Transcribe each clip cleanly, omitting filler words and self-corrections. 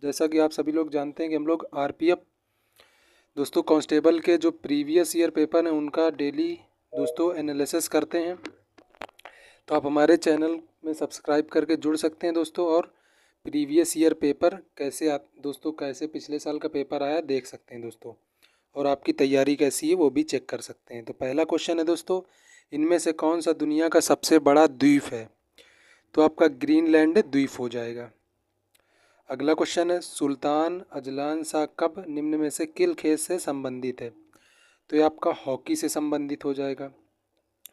जैसा कि आप सभी लोग जानते हैं कि हम लोग आरपीएफ दोस्तों कांस्टेबल के जो प्रीवियस ईयर पेपर हैं उनका डेली दोस्तों एनालिसिस करते हैं। तो आप हमारे चैनल में सब्सक्राइब करके जुड़ सकते हैं दोस्तों, और प्रीवियस ईयर पेपर कैसे आप दोस्तों कैसे पिछले साल का पेपर आया देख सकते हैं दोस्तों, और आपकी तैयारी कैसी है वो भी चेक कर सकते हैं। तो पहला क्वेश्चन है दोस्तों, इनमें से कौन सा दुनिया का सबसे बड़ा द्वीप है? तो आपका ग्रीनलैंड द्वीप हो जाएगा। अगला क्वेश्चन है, सुल्तान अजलान शाह कप निम्न में से किल खेल से संबंधित है? तो ये आपका हॉकी से संबंधित हो जाएगा।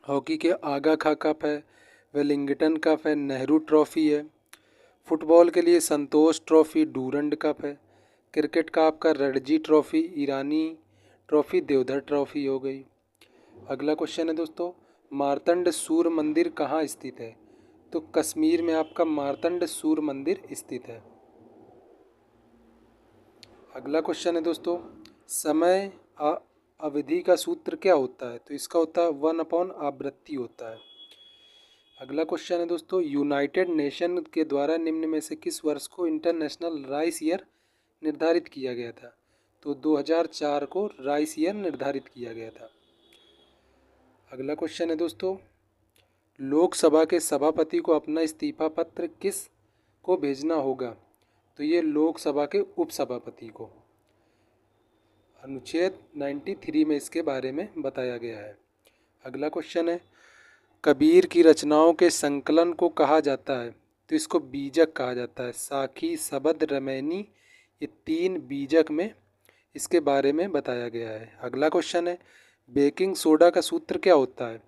हॉकी के आगा खा कप है, वेलिंगटन कप है, नेहरू ट्रॉफी है। फुटबॉल के लिए संतोष ट्रॉफी, डूरंड कप है। क्रिकेट का आपका रणजी ट्रॉफी, ईरानी ट्रॉफी, देवधर ट्रॉफी हो गई। अगला क्वेश्चन है दोस्तों, मार्तंड सूर्य मंदिर कहाँ स्थित है? तो कश्मीर में आपका मार्तंड सूर्य मंदिर स्थित है। अगला क्वेश्चन है दोस्तों, समय अवधि का सूत्र क्या होता है? तो इसका होता है 1/आवृत्ति होता है। अगला क्वेश्चन है दोस्तों, यूनाइटेड नेशन के द्वारा निम्न में से किस वर्ष को इंटरनेशनल राइस ईयर निर्धारित किया गया था? तो 2004 को राइस ईयर निर्धारित किया गया था। अगला क्वेश्चन है दोस्तों, लोकसभा के सभापति को अपना इस्तीफा पत्र किस को भेजना होगा? तो ये लोकसभा के उपसभापति को। अनुच्छेद 93 में इसके बारे में बताया गया है। अगला क्वेश्चन है, कबीर की रचनाओं के संकलन को कहा जाता है? तो इसको बीजक कहा जाता है। साखी, सबद, रमैनी, ये 3 बीजक में इसके बारे में बताया गया है। अगला क्वेश्चन है, बेकिंग सोडा का सूत्र क्या होता है?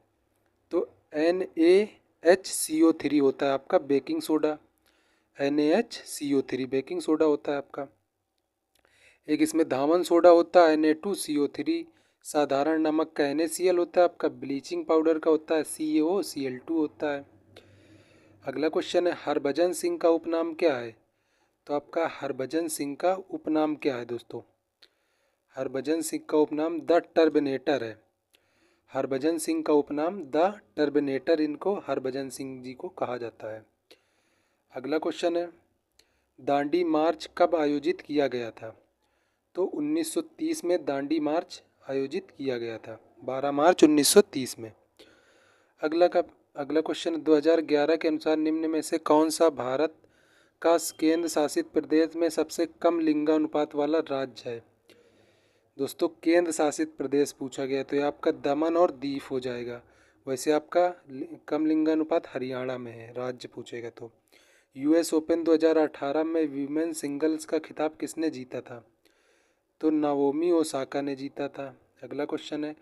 तो NaHCO3 होता है आपका baking soda. NaHCO3 baking soda होता है आपका। एक इसमें धावन सोडा होता है Na2CO3। साधारण नमक का NaCl होता है आपका। ब्लीचिंग पाउडर का होता है CaOCl2 होता है। अगला क्वेश्चन है, हरभजन सिंह का उपनाम क्या है? तो आपका हरभजन सिंह का उपनाम क्या है दोस्तों? हरभजन सिंह का उपनाम द टर्मिनेटर है। हरभजन सिंह का उपनाम द टर्मिनेटर, इनको हरभजन सिंह जी को कहा जाता है। अगला क्वेश्चन है, दांडी मार्च कब आयोजित किया गया था? तो 1930 में दांडी मार्च आयोजित किया गया था, 12 मार्च 1930 में। अगला का अगला क्वेश्चन, 2011 के अनुसार निम्न में से कौन सा भारत का केंद्र शासित प्रदेश में सबसे कम लिंगानुपात वाला राज्य है? दोस्तों केंद्र शासित प्रदेश पूछा गया तो ये आपका दमन और दीव हो जाएगा। वैसे आपका कम लिंगानुपात हरियाणा में है, राज्य पूछेगा तो। यूएस ओपन 2018 में वीमेन सिंगल्स का खिताब किसने जीता था? तो नाओमी ओसाका ने जीता था। अगला क्वेश्चन है,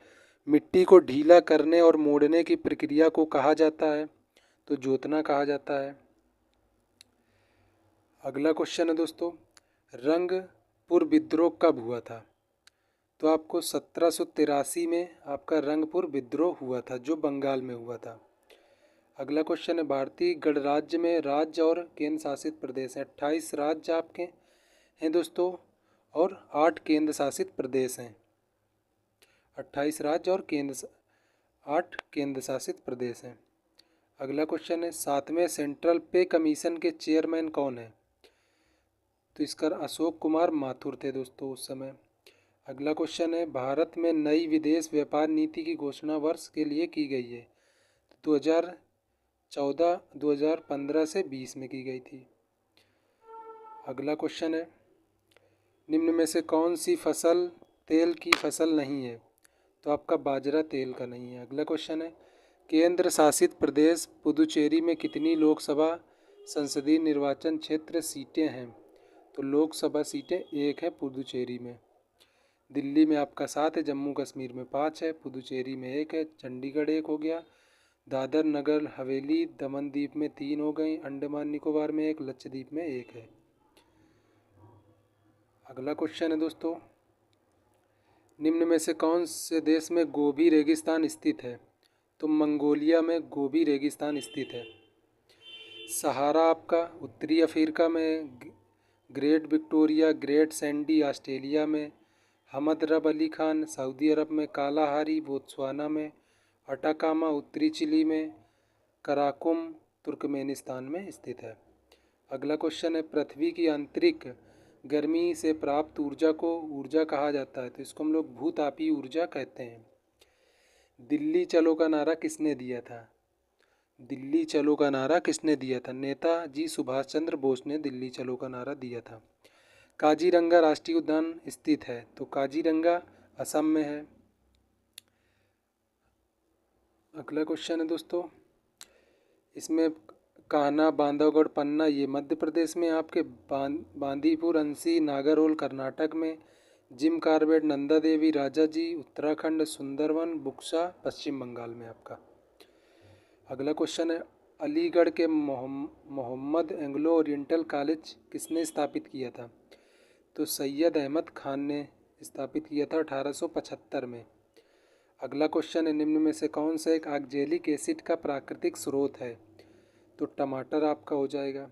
मिट्टी को ढीला करने और मोड़ने की प्रक्रिया को कहा जाता है? तो जोतना कहा जाता है। अगला क्वेश्चन है दोस्तों, रंगपुर विद्रोह कब हुआ था? तो आपको 1783 में आपका रंगपुर विद्रोह हुआ था, जो बंगाल में हुआ था। अगला क्वेश्चन है, भारतीय गणराज्य में राज्य और केंद्र शासित प्रदेश हैं। 28 राज्य आपके हैं दोस्तों, और 8 केंद्र शासित प्रदेश हैं। 28 राज्य और 8 केंद्र शासित प्रदेश हैं। अगला क्वेश्चन है, 7वें सेंट्रल पे कमीशन के चेयरमैन कौन है? तो इसका अशोक कुमार माथुर थे दोस्तों उस समय। अगला क्वेश्चन है, भारत में नई विदेश व्यापार नीति की घोषणा वर्ष के लिए की गई है? 2014, 2015 से 20 में की गई थी। अगला क्वेश्चन है, निम्न में से कौन सी फसल तेल की फसल नहीं है? तो आपका बाजरा तेल का नहीं है। अगला क्वेश्चन है, केंद्र शासित प्रदेश पुदुचेरी में कितनी लोकसभा संसदीय निर्वाचन क्षेत्र सीटें हैं? तो लोकसभा सीटें 1 है पुदुचेरी में। दिल्ली में आपका 7 है, जम्मू कश्मीर में 5 है, पुदुचेरी में 1 है, चंडीगढ़ 1 हो गया, दादर नगर हवेली दमन द्वीप में 3 हो गई, अंडमान निकोबार में 1, लक्षद्वीप में 1 है। अगला क्वेश्चन है दोस्तों, निम्न में से कौन से देश में गोबी रेगिस्तान स्थित है? तो मंगोलिया में गोबी रेगिस्तान स्थित है। सहारा आपका उत्तरी अफ्रीका में, great Victoria, great Sandy Australia में, हमद रब अली खान सऊदी अरब में, कालाहारी बोत्सवाना में, अटाकामा उत्तरी चिली में, कराकुम तुर्कमेनिस्तान में स्थित है। अगला क्वेश्चन है, पृथ्वी की आंतरिक गर्मी से प्राप्त ऊर्जा को ऊर्जा कहा जाता है, तो इसको हम लोग भूतापीय ऊर्जा कहते हैं। दिल्ली चलो का नारा किसने दिया था? दिल्ली चलो का नारा किसने दिया था? नेताजी सुभाष चंद्र बोस ने दिल्ली चलो का नारा दिया था। काजीरंगा राष्ट्रीय उद्यान स्थित है, तो काजीरंगा असम में है। अगला क्वेश्चन है दोस्तों, इसमें कान्हा, बांधवगढ़, पन्ना ये मध्य प्रदेश में, आपके बांदीपुर, अंसी, नागरहोल कर्नाटक में, जिम कार्बेट, नंदा देवी, राजाजी उत्तराखंड, सुंदरवन, बुक्सा पश्चिम बंगाल में आपका। अगला क्वेश्चन है, अलीगढ़ के मोहम्मद एंग्लो ओरिएंटल कॉलेज किसने स्थापित किया था? तो सैयद अहमद खान ने स्थापित किया था 1875 में। अगला क्वेश्चन है, निम्न में से कौन सा एक ऑक्जेलिक एसिड का प्राकृतिक स्रोत है? तो टमाटर आपका हो जाएगा।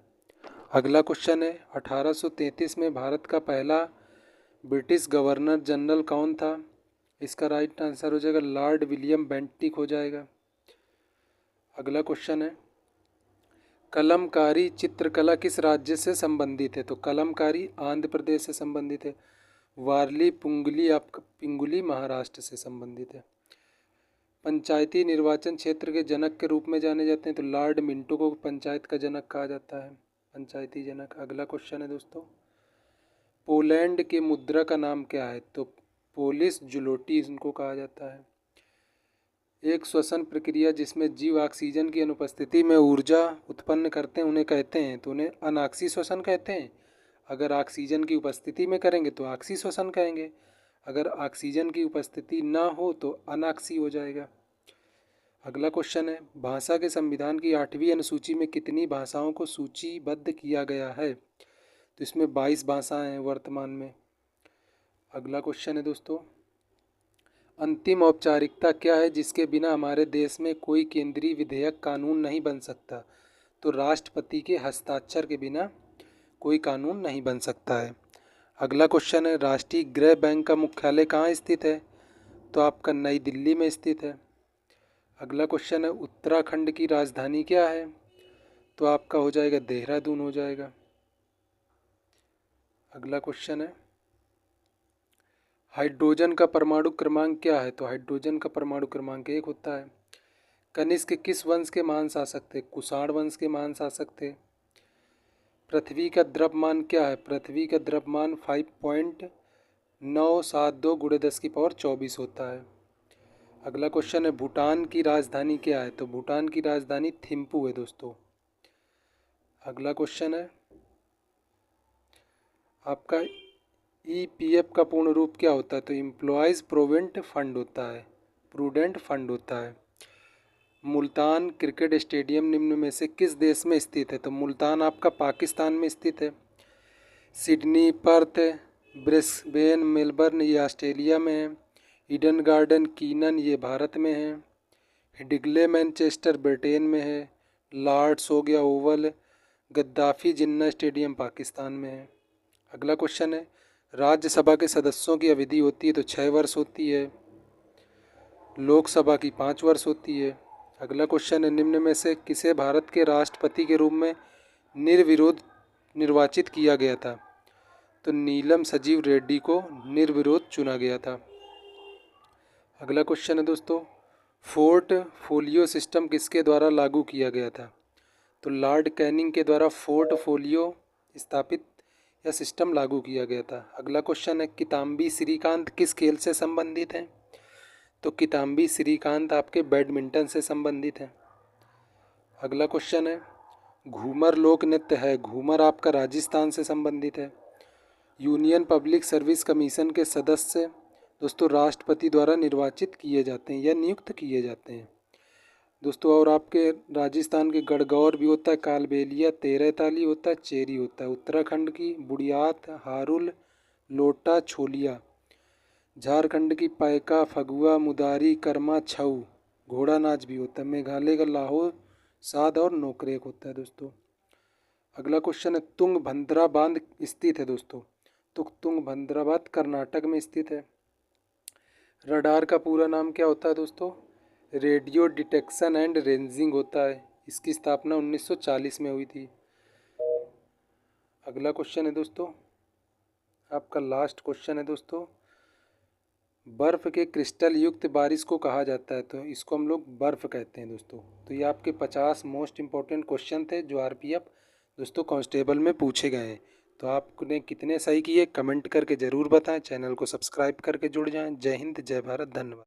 अगला क्वेश्चन है, 1833 में भारत का पहला ब्रिटिश गवर्नर जनरल कौन था? इसका राइट आंसर हो जाएगा लॉर्ड विलियम बेंटिक हो जाएगा। अगला क्वेश्चन है, कलमकारी चित्रकला किस राज्य से संबंधित है? तो कलमकारी आंध्र प्रदेश से संबंधित है। वारली पुंगली आपका पिंगुली महाराष्ट्र से संबंधित है। पंचायती निर्वाचन क्षेत्र के जनक के रूप में जाने जाते हैं, तो लॉर्ड मिंटो को पंचायत का जनक कहा जाता है, पंचायती जनक। अगला क्वेश्चन है दोस्तों, पोलैंड की मुद्रा का नाम क्या है? तो पोलिश जुलोटी इनको कहा जाता है। एक श्वसन प्रक्रिया जिसमें जीव ऑक्सीजन की अनुपस्थिति में ऊर्जा उत्पन्न करते हैं उन्हें कहते हैं, तो उन्हें अनाक्सी श्वसन कहते हैं। अगर ऑक्सीजन की उपस्थिति में करेंगे तो ऑक्सी श्वसन कहेंगे, अगर ऑक्सीजन की उपस्थिति ना हो तो अनाक्सी हो जाएगा। अगला क्वेश्चन है, भाषा के संविधान की 8वीं अनुसूची में कितनी भाषाओं को सूचीबद्ध किया गया है? तो इसमें 22 भाषाएं हैं वर्तमान में। अगला क्वेश्चन है दोस्तों, अंतिम औपचारिकता क्या है जिसके बिना हमारे देश में कोई केंद्रीय विधेयक कानून नहीं बन सकता? तो राष्ट्रपति के हस्ताक्षर के बिना कोई कानून नहीं बन सकता है। अगला क्वेश्चन है, राष्ट्रीय गृह बैंक का मुख्यालय कहाँ स्थित है? तो आपका नई दिल्ली में स्थित है। अगला क्वेश्चन है, उत्तराखंड की राजधानी क्या है? तो आपका हो जाएगा देहरादून हो जाएगा। अगला क्वेश्चन है, हाइड्रोजन का परमाणु क्रमांक क्या है? तो हाइड्रोजन का परमाणु क्रमांक 1 होता है। कनिष्क किस वंश के महान शासक थे? कुषाण वंश के महान शासक थे। पृथ्वी का द्रव्यमान क्या है? पृथ्वी का द्रव्यमान 5.972 × 10⁻24 होता है। अगला क्वेश्चन है, भूटान की राजधानी क्या है? तो भूटान की राजधानी थिम्पू है दोस्तों। अगला क्वेश्चन है आपका, ईपीएफ का पूर्ण रूप क्या होता है? तो एम्प्लॉयज़ प्रोविडेंट फंड होता है, प्रूडेंट फंड होता है। मुल्तान क्रिकेट स्टेडियम निम्न में से किस देश में स्थित है? तो मुल्तान आपका पाकिस्तान में स्थित है। सिडनी, पर्थ, ब्रिस्बेन, मेलबर्न ये ऑस्ट्रेलिया में है। ईडन गार्डन, कीनन ये भारत में है। हिडिगले मैनचेस्टर ब्रिटेन में है। लॉर्ड्स हो गया ओवल, गद्दाफी जिन्ना स्टेडियम पाकिस्तान में है। अगला क्वेश्चन है, राज्यसभा के सदस्यों की अवधि होती है तो 6 वर्ष होती है। लोकसभा की 5 वर्ष होती है। अगला क्वेश्चन है, निम्न में से किसे भारत के राष्ट्रपति के रूप में निर्विरोध निर्वाचित किया गया था? तो नीलम संजीव रेड्डी को निर्विरोध चुना गया था। अगला क्वेश्चन है दोस्तों, पोर्टफोलियो सिस्टम किसके द्वारा लागू किया गया था? तो लॉर्ड कैनिंग के द्वारा पोर्टफोलियो स्थापित या सिस्टम लागू किया गया था। अगला क्वेश्चन है, किदाम्बी श्रीकांत किस खेल से संबंधित हैं? तो किदाम्बी श्रीकांत आपके बैडमिंटन से संबंधित हैं। अगला क्वेश्चन है, घूमर लोक नृत्य है, घूमर आपका राजस्थान से संबंधित है। यूनियन पब्लिक सर्विस कमीशन के सदस्य दोस्तों राष्ट्रपति द्वारा निर्वाचित किए जाते हैं या नियुक्त किए जाते हैं दोस्तों। और आपके राजस्थान के गणगौर भी होता है, कालबेलिया, तेरहताली होता है, चेरी होता है। उत्तराखंड की बुढ़ियात, हारुल, लोटा, छोलिया। झारखंड की पैका, फगुआ, मुदारी, कर्मा, छऊ। घोड़ा नाच भी होता है। मेघालय का लाहौर, साध और नोकरेक होता है दोस्तों। अगला क्वेश्चन है, तुंगभद्रा बांध स्थित है दोस्तों? तो तुंगभद्रा बांध कर्नाटक में स्थित है। रडार का पूरा नाम क्या होता है दोस्तों? रेडियो डिटेक्शन एंड रेंजिंग होता है। इसकी स्थापना 1940 में हुई थी। अगला क्वेश्चन है दोस्तों, आपका लास्ट क्वेश्चन है दोस्तों, बर्फ़ के क्रिस्टल युक्त बारिश को कहा जाता है, तो इसको हम लोग बर्फ़ कहते हैं दोस्तों। तो ये आपके 50 मोस्ट इंपॉर्टेंट क्वेश्चन थे जो आरपीएफ दोस्तों कांस्टेबल में पूछे गए हैं। तो आपने कितने सही किए कमेंट करके ज़रूर बताएं, चैनल को सब्सक्राइब करके जुड़ जाएं। जय हिंद, जय भारत, धन्यवाद।